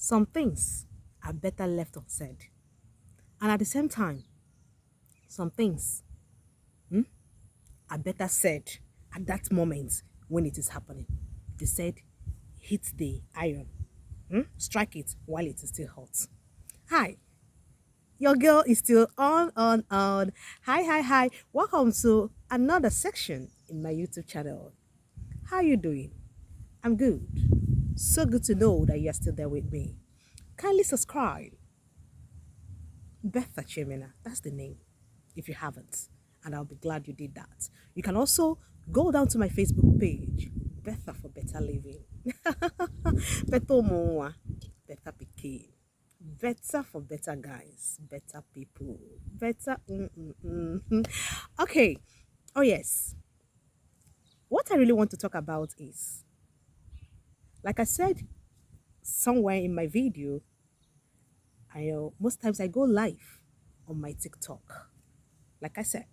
Some things are better left unsaid. And at the same time, some things are better said at that moment when it is happening. They said, hit the iron, strike it while it is still hot. Hi, your girl is still on. Hi. Welcome to another section in my YouTube channel. How you doing? I'm good. So good to know that you're still there with me. Kindly subscribe. Betha Chemina, that's the name, if you haven't. And I'll be glad you did that. You can also go down to my Facebook page, Betha for Better Living. Better Moa, Better Pekin. Better for better guys, better people, better. Okay. Oh, yes. What I really want to talk about is, like I said somewhere in my video, most times I go live on my TikTok. Like I said,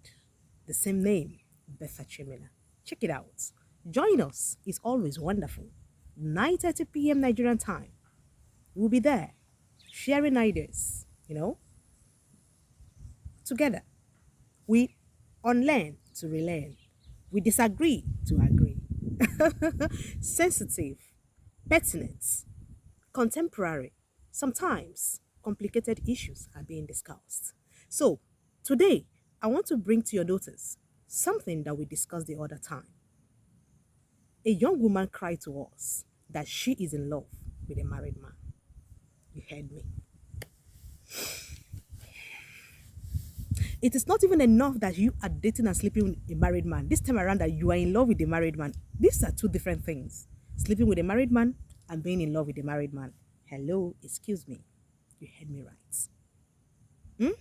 the same name, Betha Chemina. Check it out. Join us. It's always wonderful. 9:30 p.m. Nigerian time. We'll be there, sharing ideas, together. We unlearn to relearn. We disagree to agree. Sensitive, pertinent, contemporary, sometimes complicated issues are being discussed. So, today, I want to bring to your notice something that we discussed the other time. A young woman cried to us that she is in love with a married man. You heard me. It is not even enough that you are dating and sleeping with a married man. This time around that you are in love with a married man. These are two different things. Sleeping with a married man and being in love with a married man. Hello, excuse me. You heard me right.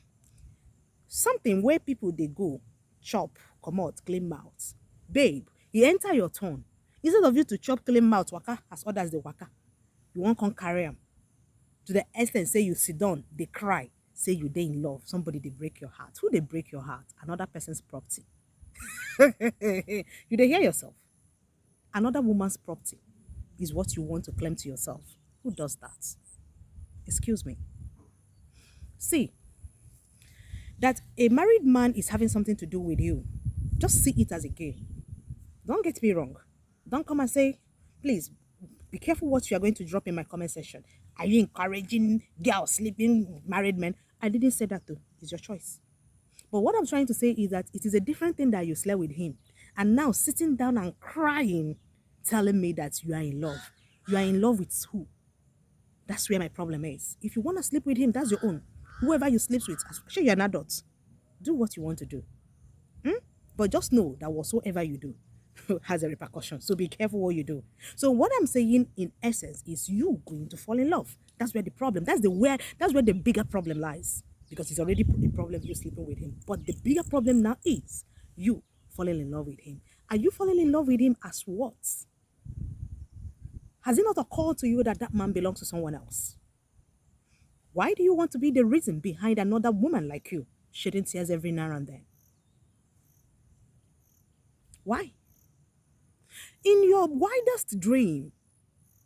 Something where people they go, chop, come out, clean mouth. Babe, you enter your turn. Instead of you to chop, clean mouth, waka, as others they waka, you won't come carry them. To the extent say you sit down, they cry, say you they in love. Somebody they break your heart. Who they break your heart? Another person's property. You they hear yourself. Another woman's property is what you want to claim to yourself. Who does that? Excuse me. See, that a married man is having something to do with you. Just see it as a game. Don't get me wrong. Don't come and say, please, be careful what you are going to drop in my comment section. Are you encouraging girls sleeping married men? I didn't say that though. It's your choice. But what I'm trying to say is that it is a different thing that you slept with him. And now sitting down and crying, telling me that you are in love. You are in love with who? That's where my problem is. If you want to sleep with him, that's your own. Whoever you sleep with, especially you're an adult, do what you want to do. But just know that whatsoever you do has a repercussion. So be careful what you do. So what I'm saying in essence is you going to fall in love. That's where the problem, that's where the bigger problem lies. Because it's already a problem you sleeping with him. But the bigger problem now is you falling in love with him. Are you falling in love with him as what? Has it not occurred to you that that man belongs to someone else? Why do you want to be the reason behind another woman like you shedding tears every now and then? Why? In your widest dream,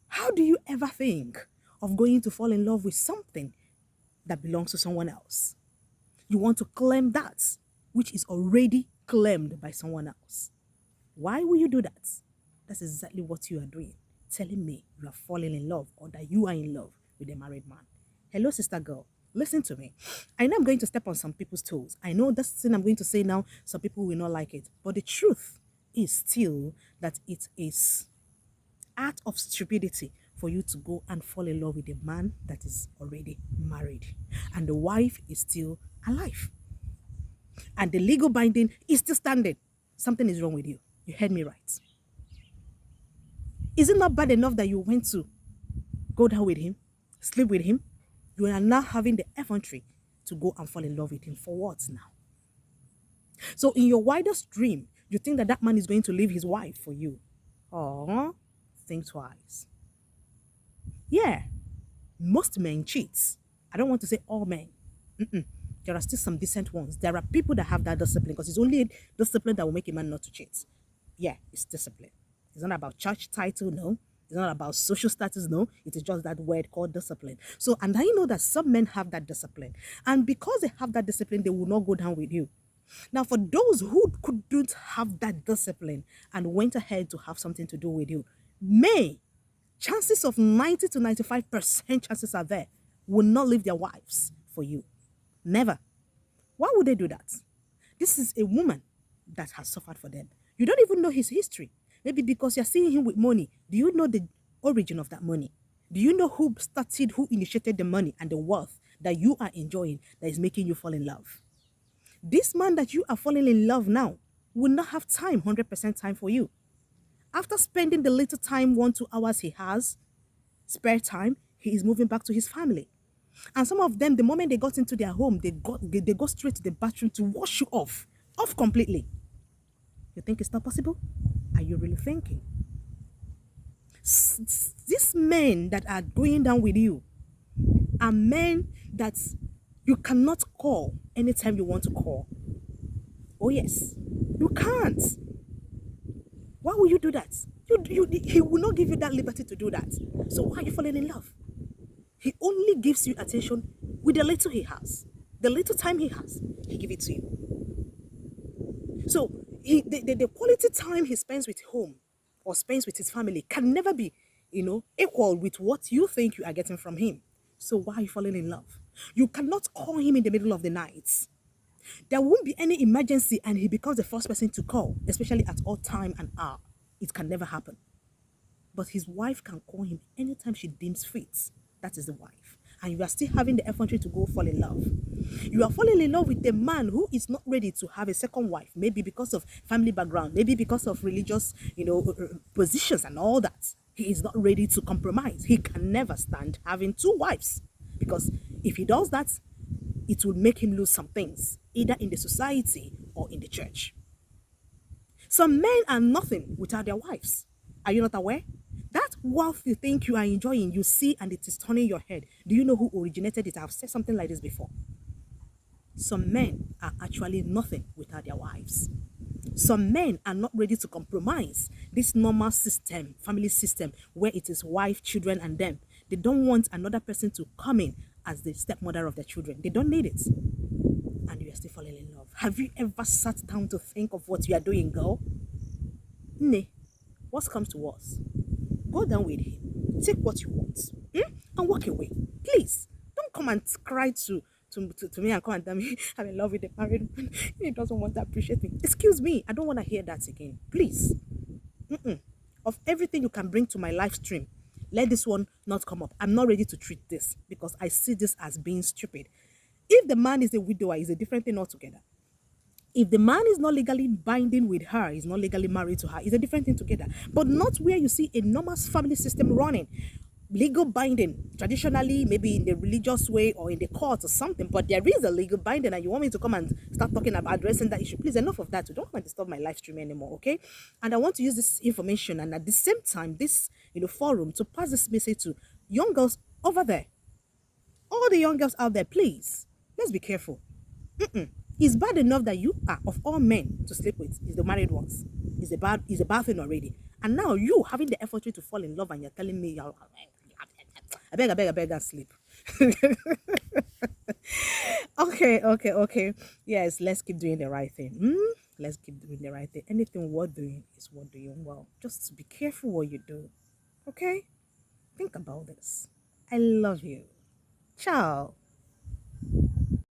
how do you ever think of going to fall in love with something that belongs to someone else? You want to claim that which is already claimed by someone else. Why will you do that? That's exactly what you are doing. Telling me you are falling in love or that you are in love with a married man. Hello, sister girl. Listen to me. I know I'm going to step on some people's toes. I know that's the thing I'm going to say now. Some people will not like it. But the truth is still that it is act of stupidity for you to go and fall in love with a man that is already married. And the wife is still alive. And the legal binding is still standing. Something is wrong with you. You heard me right. Is it not bad enough that you went to go down with him, sleep with him? You are now having the effrontery to go and fall in love with him. For what now? So in your widest dream, you think that that man is going to leave his wife for you. Oh, think twice. Yeah, most men cheat. I don't want to say all men. There are still some decent ones. There are people that have that discipline because it's only discipline that will make a man not to cheat. Yeah, it's discipline. It's not about church title, no. It's not about social status, no. It is just that word called discipline. So, and I know that some men have that discipline. And because they have that discipline, they will not go down with you. Now, for those who couldn't have that discipline and went ahead to have something to do with you, may chances of 90 to 95% chances are there will not leave their wives for you. Never. Why would they do that? This is a woman that has suffered for them. You don't even know his history. Maybe because you're seeing him with money. Do you know the origin of that money? Do you know who started, who initiated the money and the wealth that you are enjoying that is making you fall in love? This man that you are falling in love now will not have time, 100% time for you. After spending the little time, 1, 2 hours he has, spare time, he is moving back to his family. And some of them, the moment they got into their home, they go straight to the bathroom to wash you off completely. You think it's not possible? Are you really thinking? These men that are going down with you are men that you cannot call anytime you want to call. Oh yes, you can't. Why will you do that? He will not give you that liberty to do that. So why are you falling in love? He only gives you attention with the little he has. The little time he has, he give it to you. So the quality time he spends with home or spends with his family can never be, equal with what you think you are getting from him. So why are you falling in love? You cannot call him in the middle of the night. There won't be any emergency and he becomes the first person to call, especially at all time and hour. It can never happen. But his wife can call him anytime she deems fit. That is the wife. And you are still having the effrontery to go fall in love. You are falling in love with a man who is not ready to have a second wife, maybe because of family background, maybe because of religious, positions and all that. He is not ready to compromise. He can never stand having two wives. Because if he does that, it will make him lose some things, either in the society or in the church. Some men are nothing without their wives. Are you not aware? That wealth you think you are enjoying, you see, and it is turning your head. Do you know who originated it? I've said something like this before. Some men are actually nothing without their wives. Some men are not ready to compromise this normal system, family system, where it is wife, children, and them. They don't want another person to come in as the stepmother of their children. They don't need it. And you are still falling in love. Have you ever sat down to think of what you are doing, girl? Nay, what comes to us? Go down with him. Take what you want. And walk away. Please. Don't come and cry to me and come and tell me I'm in love with a married man. He doesn't want to appreciate me. Excuse me. I don't want to hear that again. Please. Of everything you can bring to my live stream, let this one not come up. I'm not ready to treat this because I see this as being stupid. If the man is a widower, it's a different thing altogether. If the man is not legally binding with her, is not legally married to her, it's a different thing together. But not where you see a normal family system running. Legal binding, traditionally, maybe in the religious way or in the court or something, but there is a legal binding and you want me to come and start talking about addressing that issue. Please, enough of that. You don't want to disturb my live stream anymore, okay? And I want to use this information and at the same time, this forum to pass this message to young girls over there. All the young girls out there, please, let's be careful. It's bad enough that you are of all men to sleep with is the married ones. It's a bad thing already. And now you having the effort to fall in love and you're telling me I beg and sleep. Okay. Yes, let's keep doing the right thing. Let's keep doing the right thing. Anything worth doing is worth doing well. Just be careful what you do. Okay? Think about this. I love you. Ciao.